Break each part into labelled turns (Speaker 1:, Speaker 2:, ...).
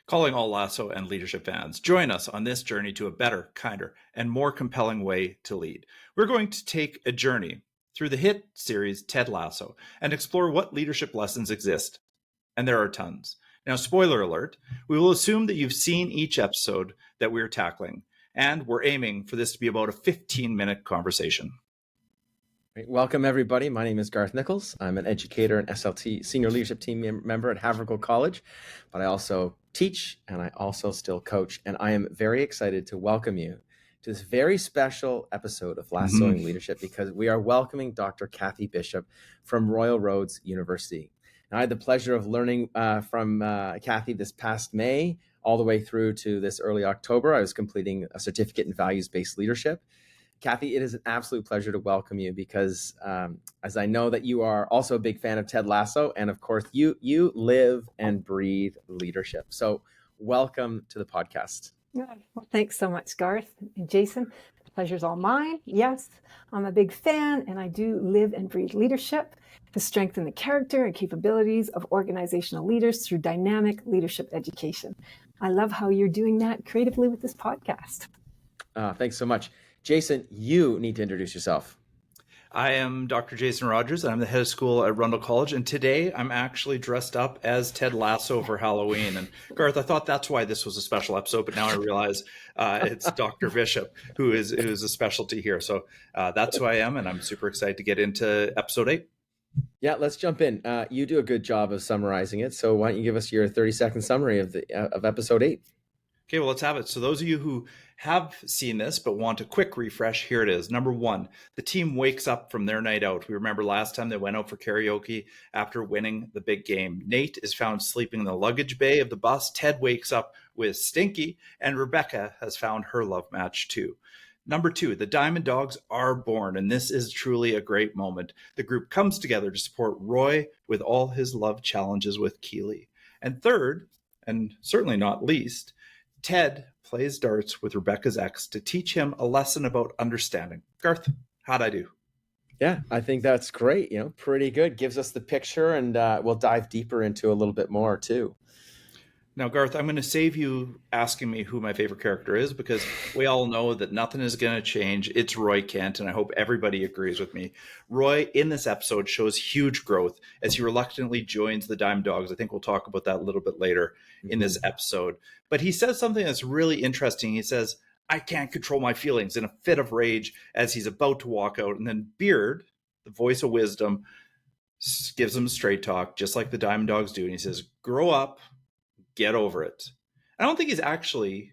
Speaker 1: Calling all Lasso and leadership fans, join us on this journey to a better, kinder, and more compelling way to lead. We're going to take a journey through the hit series Ted Lasso and explore what leadership lessons exist. And there are tons. Now, spoiler alert, we will assume that you've seen each episode that we're tackling, and we're aiming for this to be about a 15-minute conversation.
Speaker 2: Welcome, everybody. My name is Garth Nichols. I'm an educator and SLT senior leadership team member at Havergal College, but I also teach and I also still coach. And I am very excited to welcome you to this very special episode of Lassoing Leadership because we are welcoming Dr. Kathy Bishop from Royal Roads University. And I had the pleasure of learning from Kathy this past May all the way through to this early October. I was completing a certificate in values-based leadership. Kathy, it is an absolute pleasure to welcome you because as I know that you are also a big fan of Ted Lasso, and of course, you live and breathe leadership. So welcome to the podcast.
Speaker 3: Well, thanks so much, Garth and Jason. The pleasure's all mine. Yes, I'm a big fan, and I do live and breathe leadership to strengthen the character and capabilities of organizational leaders through dynamic leadership education. I love how you're doing that creatively with this podcast.
Speaker 2: Thanks so much. Jason, you need to introduce yourself.
Speaker 1: I am Dr. Jason Rogers. I'm the head of school at Rundle College, and today I'm actually dressed up as Ted Lasso for Halloween. And Garth, I thought that's why this was a special episode, but now I realize it's Dr. Bishop who is a specialty here. So that's who I am, and I'm super excited to get into episode 8.
Speaker 2: Yeah, let's jump in. You do a good job of summarizing it, so why don't you give us your 30-second summary of episode 8?
Speaker 1: Okay, well, let's have it. So those of you who have seen this but want a quick refresh, here it is. Number 1, the team wakes up from their night out. We remember last time they went out for karaoke after winning the big game. Nate is found sleeping in the luggage bay of the bus. Ted wakes up with Stinky, and Rebecca has found her love match too. Number 2, the Diamond Dogs are born, and this is truly a great moment. The group comes together to support Roy with all his love challenges with Keeley. And third, and certainly not least, Ted plays darts with Rebecca's ex to teach him a lesson about understanding. Garth, how'd I do?
Speaker 2: Yeah, I think that's great. Pretty good. Gives us the picture, and we'll dive deeper into a little bit more too.
Speaker 1: Now, Garth, I'm going to save you asking me who my favorite character is because we all know that nothing is going to change. It's Roy Kent, and I hope everybody agrees with me. Roy, in this episode, shows huge growth as he reluctantly joins the Diamond Dogs. I think we'll talk about that a little bit later in this episode. But he says something that's really interesting. He says, I can't control my feelings, in a fit of rage as he's about to walk out. And then Beard, the voice of wisdom, gives him straight talk, just like the Diamond Dogs do. And he says, grow up. Get over it. I don't think he's actually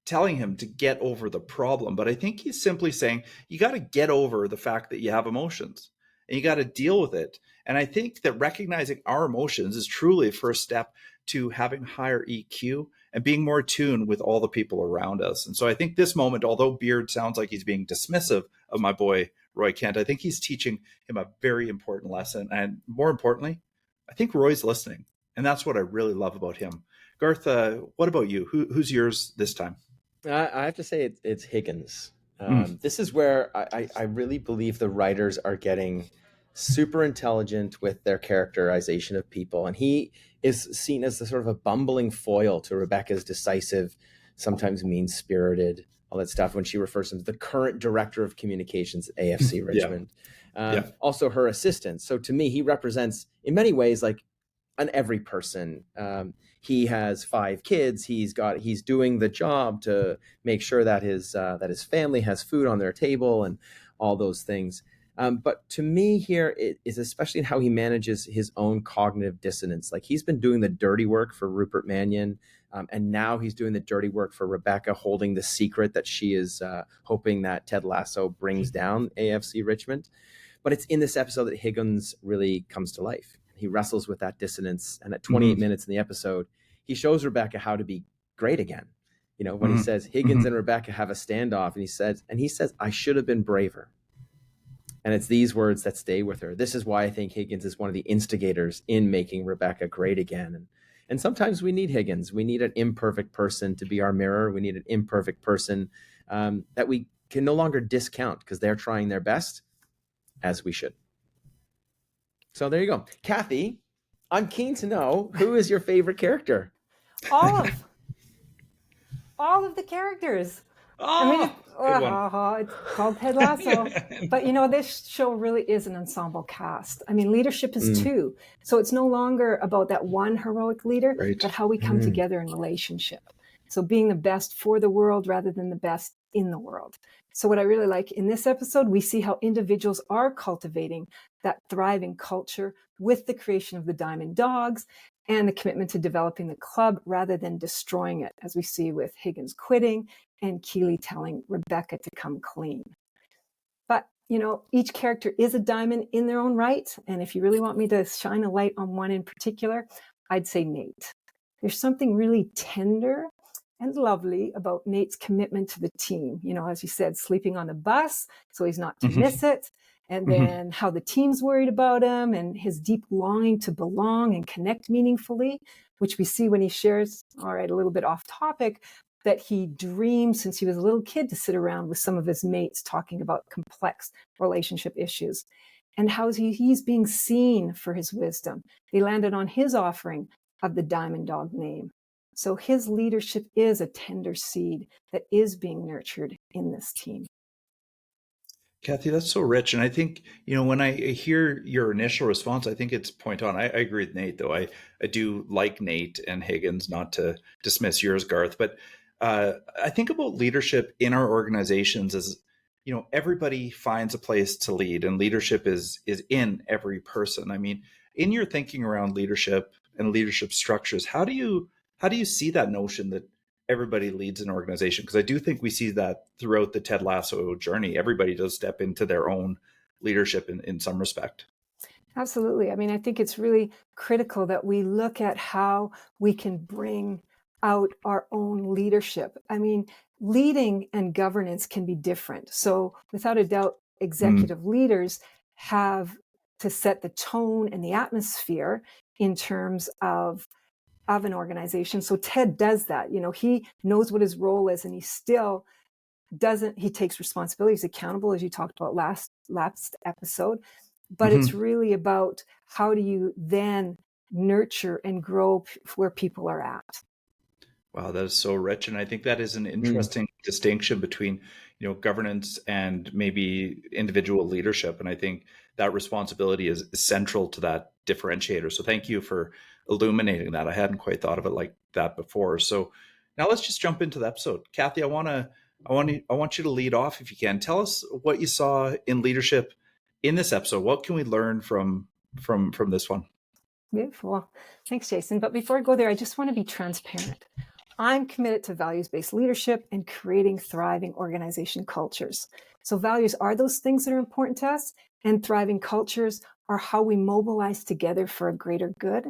Speaker 1: telling him to get over the problem, but I think he's simply saying you got to get over the fact that you have emotions and you got to deal with it. And I think that recognizing our emotions is truly a first step to having higher EQ and being more attuned with all the people around us. And so I think this moment, although Beard sounds like he's being dismissive of my boy Roy Kent, I think he's teaching him a very important lesson. And more importantly, I think Roy's listening. And that's what I really love about him. Garth, what about you? Who's yours this time?
Speaker 2: I have to say it's Higgins. This is where I really believe the writers are getting super intelligent with their characterization of people. And he is seen as the sort of a bumbling foil to Rebecca's decisive, sometimes mean-spirited, all that stuff when she refers to him as the current director of communications at AFC Richmond. Also her assistant. So to me, he represents in many ways like an every person. He has 5 kids. He's doing the job to make sure that his family has food on their table and all those things. But to me here, it is especially in how he manages his own cognitive dissonance. Like he's been doing the dirty work for Rupert Mannion, and now he's doing the dirty work for Rebecca, holding the secret that she is hoping that Ted Lasso brings down AFC Richmond. But it's in this episode that Higgins really comes to life. He wrestles with that dissonance. And at 28 minutes in the episode, he shows Rebecca how to be great again. When he says Higgins and Rebecca have a standoff and he says, I should have been braver. And it's these words that stay with her. This is why I think Higgins is one of the instigators in making Rebecca great again. And sometimes we need Higgins. We need an imperfect person to be our mirror. We need an imperfect person that we can no longer discount because they're trying their best, as we should. So there you go. Kathy, I'm keen to know, who is your favorite character?
Speaker 3: All of all of the characters.
Speaker 1: Oh, good one.
Speaker 3: It's called Ted Lasso. But this show really is an ensemble cast. I mean, leadership is two. So it's no longer about that one heroic leader,
Speaker 1: Right.
Speaker 3: but how we come together in relationship. So being the best for the world rather than the best in the world. So what I really like in this episode, we see how individuals are cultivating that thriving culture with the creation of the Diamond Dogs and the commitment to developing the club rather than destroying it, as we see with Higgins quitting and Keeley telling Rebecca to come clean. But, each character is a diamond in their own right. And if you really want me to shine a light on one in particular, I'd say Nate. There's something really tender and lovely about Nate's commitment to the team. As you said, sleeping on the bus so he's not to miss it. And then how the team's worried about him and his deep longing to belong and connect meaningfully, which we see when he shares, all right, a little bit off topic, that he dreamed since he was a little kid to sit around with some of his mates talking about complex relationship issues and how he's being seen for his wisdom. They landed on his offering of the Diamond Dog name. So his leadership is a tender seed that is being nurtured in this team.
Speaker 1: Kathy, that's so rich. And I think, when I hear your initial response, I think it's point on. I agree with Nate, though. I do like Nate and Higgins, not to dismiss yours, Garth. But I think about leadership in our organizations as, everybody finds a place to lead, and leadership is in every person. I mean, in your thinking around leadership and leadership structures, how do you see that notion that everybody leads an organization? Because I do think we see that throughout the Ted Lasso journey. Everybody does step into their own leadership in some respect.
Speaker 3: Absolutely. I mean, I think it's really critical that we look at how we can bring out our own leadership. I mean, leading and governance can be different. So without a doubt, executive leaders have to set the tone and the atmosphere in terms of an organization. So Ted does that. He knows what his role is, and he still he takes responsibility. He's accountable, as you talked about last episode. But it's really about how do you then nurture and grow where people are at.
Speaker 1: Wow, that is so rich. And I think that is an interesting distinction between, governance and maybe individual leadership. And I think that responsibility is central to that differentiator. So thank you for illuminating that. I hadn't quite thought of it like that before. So now let's just jump into the episode. Kathy, I want you to lead off if you can. Tell us what you saw in leadership in this episode. What can we learn from this one?
Speaker 3: Beautiful. Thanks, Jason. But before I go there, I just want to be transparent. I'm committed to values-based leadership and creating thriving organization cultures. So values are those things that are important to us, and thriving cultures are how we mobilize together for a greater good.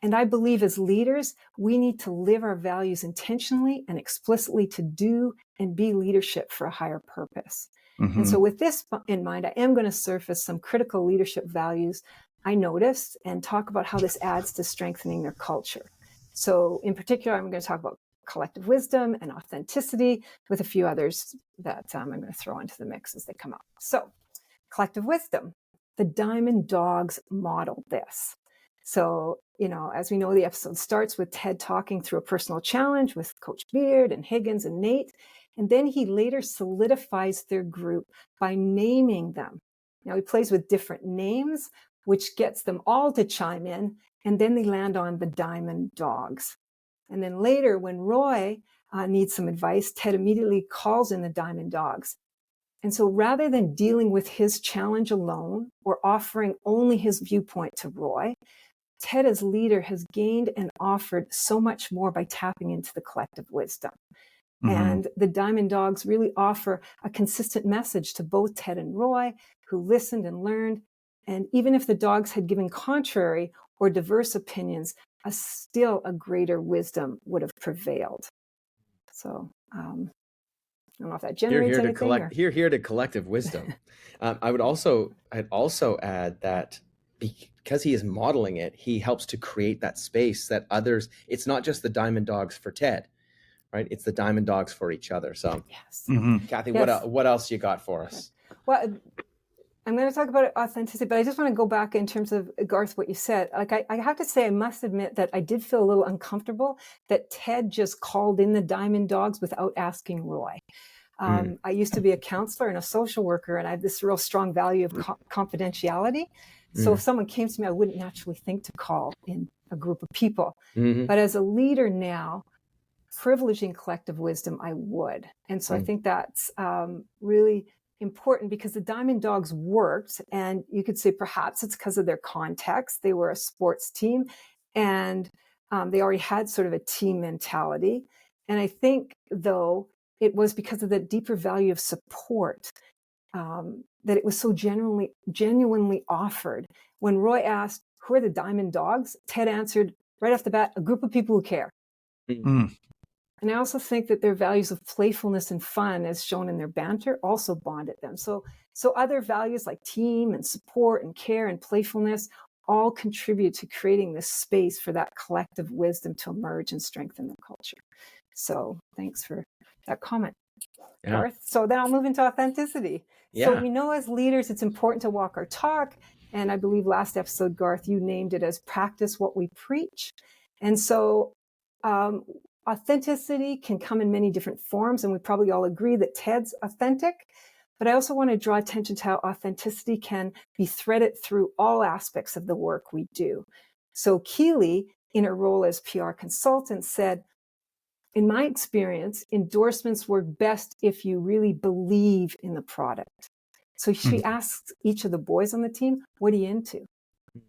Speaker 3: And I believe as leaders, we need to live our values intentionally and explicitly to do and be leadership for a higher purpose. And so with this in mind, I am going to surface some critical leadership values I noticed and talk about how this adds to strengthening their culture. So in particular, I'm going to talk about collective wisdom and authenticity with a few others that I'm going to throw into the mix as they come up. So collective wisdom, the Diamond Dogs modeled this. So, as we know, the episode starts with Ted talking through a personal challenge with Coach Beard and Higgins and Nate. And then he later solidifies their group by naming them. Now he plays with different names, which gets them all to chime in. And then they land on the Diamond Dogs. And then later, when Roy needs some advice, Ted immediately calls in the Diamond Dogs. And so rather than dealing with his challenge alone or offering only his viewpoint to Roy, Ted as leader has gained and offered so much more by tapping into the collective wisdom. And the Diamond Dogs really offer a consistent message to both Ted and Roy, who listened and learned. And even if the dogs had given contrary or diverse opinions, still a greater wisdom would have prevailed. So I don't know if that generates anything.
Speaker 2: Here to collective wisdom. I'd also add that because he is modeling it, he helps to create that space that others. It's not just the Diamond Dogs for Ted, right? It's the Diamond Dogs for each other. So,
Speaker 3: yes.
Speaker 2: Kathy, what else you got for us?
Speaker 3: Well, I'm going to talk about authenticity, but I just want to go back in terms of, Garth, what you said. Like, I have to say, I must admit that I did feel a little uncomfortable that Ted just called in the Diamond Dogs without asking Roy. I used to be a counselor and a social worker, and I have this real strong value of confidentiality. So if someone came to me, I wouldn't naturally think to call in a group of people. But as a leader now, privileging collective wisdom, I would. And so I think that's really important, because the Diamond Dogs worked, and you could say perhaps it's because of their context. They were a sports team, and they already had sort of a team mentality. And I think, though, it was because of the deeper value of support that it was so genuinely offered. When Roy asked, "Who are the Diamond Dogs?" Ted answered right off the bat, "A group of people who care." And I also think that their values of playfulness and fun, as shown in their banter, also bonded them. So other values like team and support and care and playfulness all contribute to creating this space for that collective wisdom to emerge and strengthen the culture. So thanks for that comment, Garth. So then I'll move into authenticity. So we know as leaders, it's important to walk our talk. And I believe last episode, Garth, you named it as practice what we preach. And so authenticity can come in many different forms, and we probably all agree that Ted's authentic. But I also want to draw attention to how authenticity can be threaded through all aspects of the work we do. So Keely, in her role as PR consultant, said, "In my experience, endorsements work best if you really believe in the product." So she asks each of the boys on the team, "What are you into?"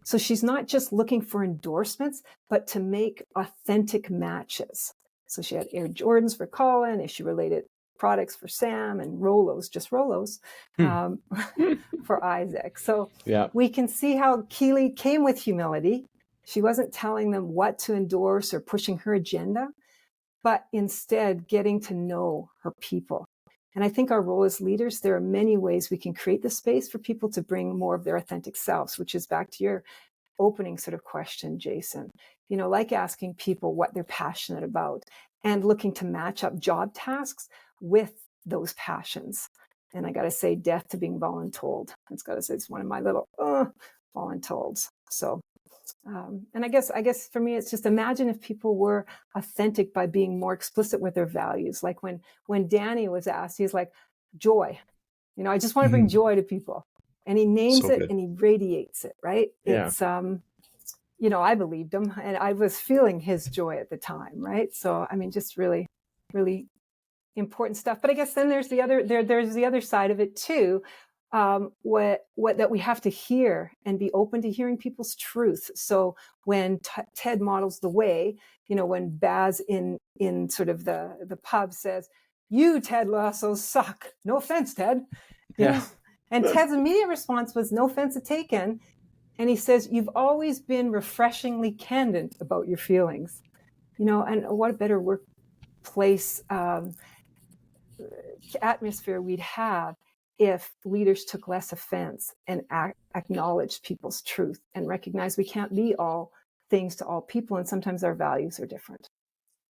Speaker 3: So she's not just looking for endorsements, but to make authentic matches. So she had Air Jordans for Colin, and she related products for Sam, and Rolos, just Rolos, for Isaac. So we can see how Keely came with humility. She wasn't telling them what to endorse or pushing her agenda, but instead getting to know her people. And I think our role as leaders, there are many ways we can create the space for people to bring more of their authentic selves, which is back to your opening sort of question, Jason. You know, like asking people what they're passionate about and looking to match up job tasks with those passions. And I got to say, death to being voluntold. It's got to say, it's one of my little voluntolds. So, and I guess for me, it's just imagine if people were authentic by being more explicit with their values. Like when Danny was asked, he's like, joy. You know, I just want to bring joy to people. And he names it and he radiates it, right? It's, you know, I believed him, and I was feeling his joy at the time, right? So, I mean, just really, really important stuff. But I guess then there's the other side of it too. What that we have to hear and be open to hearing people's truth. So when Ted models the way, you know, when Baz in sort of the pub says, "You, Ted Lasso, suck. No offense, Ted." You know? And Ted's immediate response was, "No offense taken." And he says, "You've always been refreshingly candid about your feelings." You know, and what a better workplace atmosphere we'd have if leaders took less offense and acknowledged people's truth and recognized we can't be all things to all people, and sometimes our values are different.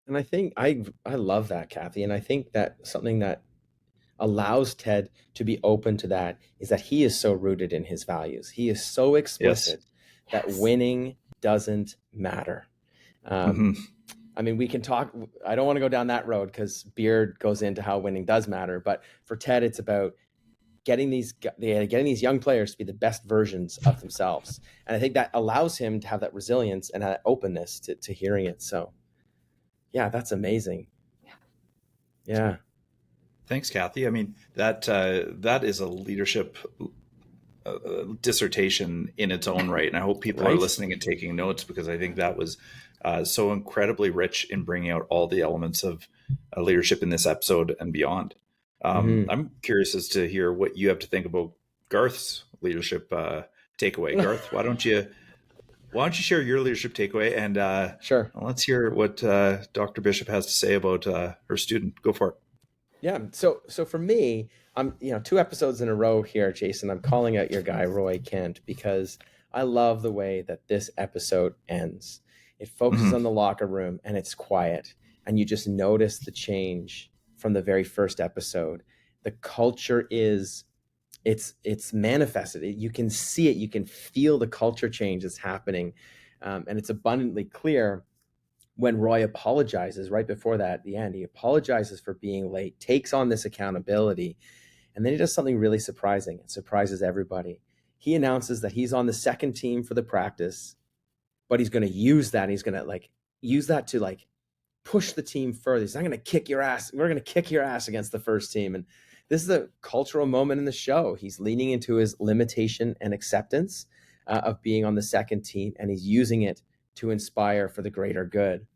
Speaker 2: And I think I love that, Kathy. And I think that something that allows Ted to be open to that is that he is so rooted in his values. He is so explicit that winning doesn't matter. I mean, we can talk, I don't want to go down that road because Beard goes into how winning does matter. But for Ted, it's about getting these young players to be the best versions of themselves. And I think that allows him to have that resilience and that openness to hearing it. So yeah, that's amazing. Yeah.
Speaker 1: Thanks, Kathy. I mean, that is a leadership dissertation in its own right. And I hope people are listening and taking notes, because I think that was so incredibly rich in bringing out all the elements of leadership in this episode and beyond. I'm curious as to hear what you have to think about Garth's leadership takeaway. Garth, why don't you share your leadership takeaway, and
Speaker 2: sure,
Speaker 1: let's hear what Dr. Bishop has to say about her student. Go for it.
Speaker 2: Yeah. So for me, I'm 2 episodes in a row here, Jason. I'm calling out your guy Roy Kent because I love the way that this episode ends. It focuses on the locker room and it's quiet, and you just notice the change from the very first episode. The culture is it's manifested. You can see it. You can feel the culture change that's happening, and it's abundantly clear when Roy apologizes right before that, at the end. He apologizes for being late, takes on this accountability, and then he does something really surprising. It surprises everybody. He announces that he's on the second team for the practice, but he's going to use that. He's going to use that to push the team further. He's not going to kick your ass. We're going to kick your ass against the first team. And this is a cultural moment in the show. He's leaning into his limitation and acceptance of being on the second team, and he's using it to inspire for the greater good.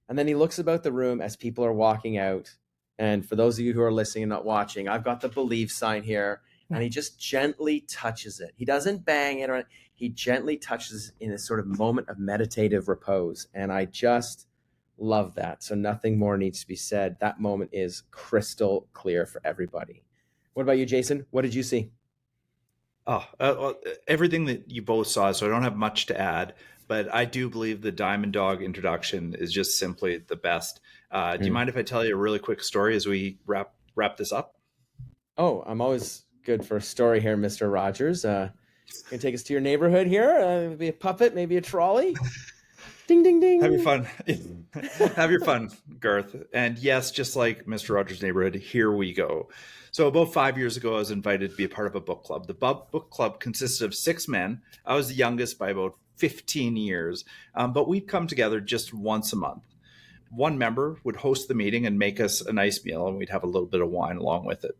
Speaker 2: And then he looks about the room as people are walking out. And for those of you who are listening and not watching, I've got the believe sign here, and he just gently touches it. He doesn't bang it, he gently touches in a sort of moment of meditative repose. And I just love that. So nothing more needs to be said. That moment is crystal clear for everybody. What about you, Jason? What did you see?
Speaker 1: Everything that you both saw, so I don't have much to add, but I do believe the Diamond Dog introduction is just simply the best. Do you mind if I tell you a really quick story as we wrap this up?
Speaker 2: Oh, I'm always good for a story here, Mr. Rogers. Can you take us to your neighborhood here? Maybe a puppet, maybe a trolley? Ding, ding, ding.
Speaker 1: Have your fun. Have your fun, Garth. And yes, just like Mr. Rogers' Neighborhood, here we go. So about 5 years ago, I was invited to be a part of a book club. The book club consisted of 6 men. I was the youngest by about 15 years, but we'd come together just once a month. One member would host the meeting and make us a nice meal, and we'd have a little bit of wine along with it.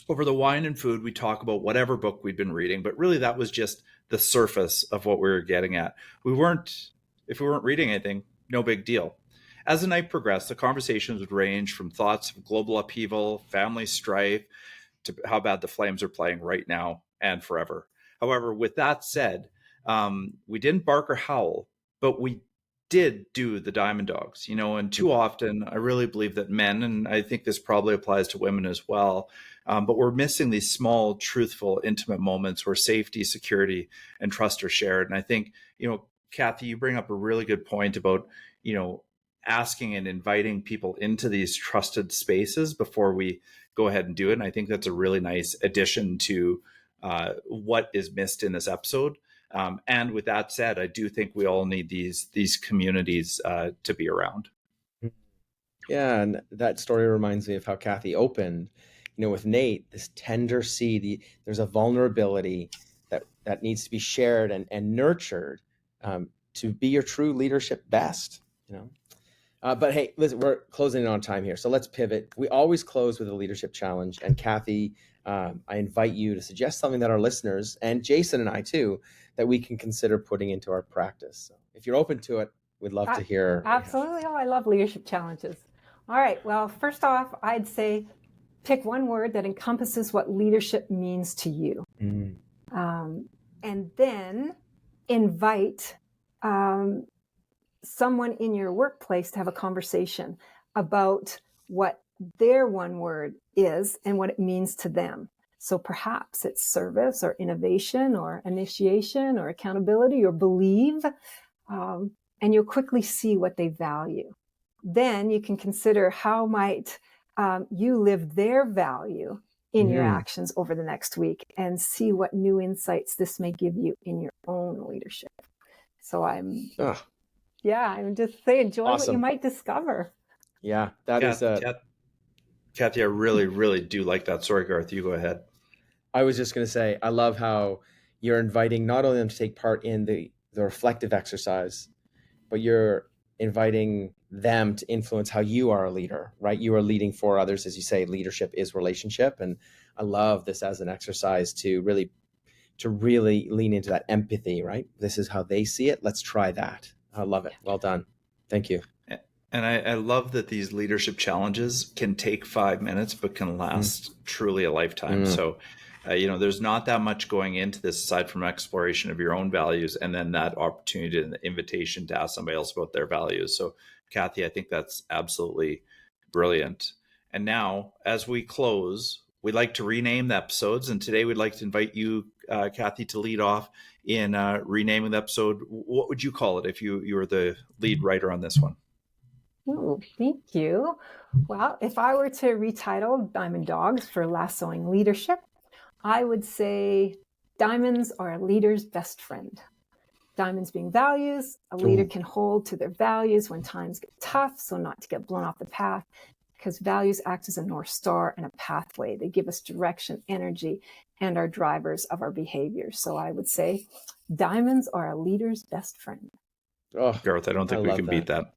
Speaker 1: Over the wine and food, we'd talk about whatever book we'd been reading, but really that was just the surface of what we were getting at. If we weren't reading anything, no big deal. As the night progressed, the conversations would range from thoughts of global upheaval, family strife, to how bad the Flames are playing right now and forever. However, with that said, we didn't bark or howl, but we did do the Diamond Dogs, and too often I really believe that men, and I think this probably applies to women as well, but we're missing these small, truthful, intimate moments where safety, security, and trust are shared. And I think, Kathy, you bring up a really good point about, asking and inviting people into these trusted spaces before we go ahead and do it. And I think that's a really nice addition to what is missed in this episode. And with that said, I do think we all need these communities to be around.
Speaker 2: Yeah, and that story reminds me of how Kathy opened, with Nate, this tender seed. There's a vulnerability that needs to be shared and nurtured to be your true leadership best. But hey, listen, we're closing in on time here, so let's pivot. We always close with a leadership challenge, and Kathy, I invite you to suggest something that our listeners and Jason and I too, that we can consider putting into our practice. So if you're open to it, we'd love to hear.
Speaker 3: Absolutely. Oh, I love leadership challenges. All right. Well, first off, I'd say pick one word that encompasses what leadership means to you. And then invite someone in your workplace to have a conversation about what their one word is and what it means to them. So perhaps it's service or innovation or initiation or accountability or believe, and you'll quickly see what they value. Then you can consider how might you live their value in your actions over the next week and see what new insights this may give you in your own leadership. So I'm just saying, enjoy what you might discover.
Speaker 2: Yeah, that is
Speaker 1: Kathy, I really, really do like that. Sorry, Garth, you go ahead.
Speaker 2: I was just going to say, I love how you're inviting not only them to take part in the reflective exercise, but you're inviting them to influence how you are a leader, right? You are leading for others. As you say, leadership is relationship. And I love this as an exercise to really lean into that empathy, right? This is how they see it. Let's try that. I love it. Well done. Thank you.
Speaker 1: And I love that these leadership challenges can take 5 minutes, but can last truly a lifetime. So, there's not that much going into this aside from exploration of your own values and then that opportunity and the invitation to ask somebody else about their values. So, Kathy, I think that's absolutely brilliant. And now, as we close, we'd like to rename the episodes. And today we'd like to invite you, Kathy, to lead off in renaming the episode. What would you call it if you were the lead writer on this one?
Speaker 3: Oh, thank you. Well, if I were to retitle Diamond Dogs for Lassoing Leadership, I would say diamonds are a leader's best friend. Diamonds being values, a leader can hold to their values when times get tough, so not to get blown off the path, because values act as a North Star and a pathway. They give us direction, energy, and are drivers of our behavior. So I would say diamonds are a leader's best friend.
Speaker 2: Oh,
Speaker 1: Garth, I don't think we can beat that.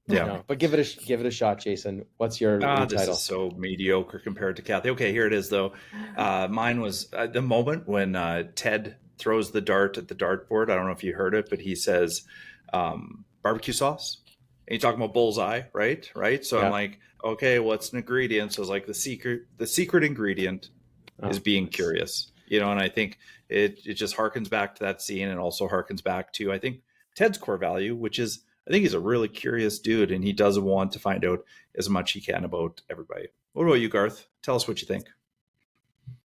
Speaker 1: Yeah.
Speaker 2: No, but give it a shot, Jason. What's your
Speaker 1: This
Speaker 2: title?
Speaker 1: is so mediocre compared to Kathy. Okay, here it is though. Mine was the moment when Ted throws the dart at the dartboard. I don't know if you heard it, but he says barbecue sauce. And you're talking about bullseye, right? Right. So I'm like, okay, what's an ingredient? So it's like the secret ingredient is being curious, you know. And I think it just harkens back to that scene, and also harkens back to, I think, Ted's core value, which is, I think he's a really curious dude, and he does want to find out as much he can about everybody. What about you, Garth? Tell us what you think.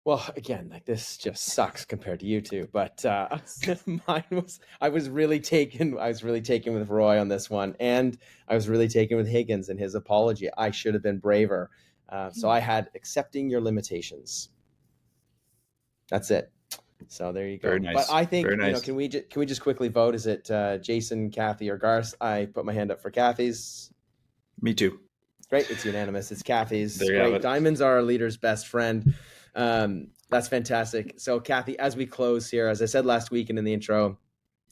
Speaker 2: Well, again, like, this just sucks compared to you two, but mine was, I was really taken with Roy on this one, and I was really taken with Higgins and his apology. I should have been braver. So I had accepting your limitations. That's it. So there you go.
Speaker 1: Very nice.
Speaker 2: But I think,
Speaker 1: Very nice.
Speaker 2: can we just quickly vote? Is it Jason, Kathy, or Garth? I put my hand up for Kathy's.
Speaker 1: Me too.
Speaker 2: Great. It's unanimous. It's Kathy's.
Speaker 1: There you have
Speaker 2: Great.
Speaker 1: it.
Speaker 2: Diamonds are our leader's best friend. That's fantastic. So Kathy, as we close here, as I said last week and in the intro,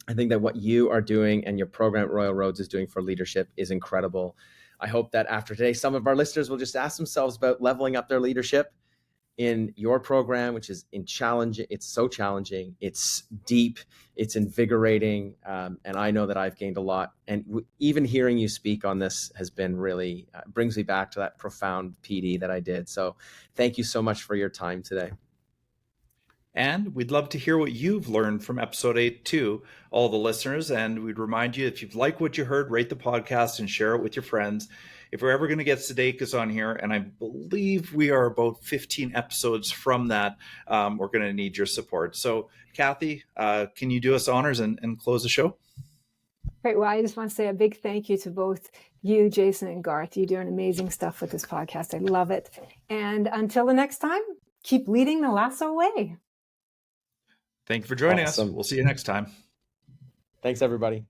Speaker 2: I think that what you are doing and your program at Royal Roads is doing for leadership is incredible. I hope that after today, some of our listeners will just ask themselves about leveling up their leadership in your program, which is it's so challenging, it's deep, it's invigorating, and I know that I've gained a lot. And even hearing you speak on this has been really, brings me back to that profound PD that I did. So thank you so much for your time today.
Speaker 1: And we'd love to hear what you've learned from episode 8 too, all the listeners. And we'd remind you, if you've liked what you heard, rate the podcast and share it with your friends. If we're ever going to get Sudeikis on here, and I believe we are about 15 episodes from that, we're going to need your support. So, Kathy, can you do us honors and close the show?
Speaker 3: Great. Well, I just want to say a big thank you to both you, Jason, and Garth. You're doing amazing stuff with this podcast. I love it. And until the next time, keep leading the Lasso way.
Speaker 1: Thank you for joining
Speaker 2: Awesome.
Speaker 1: us. We'll see you next time.
Speaker 2: Thanks, everybody.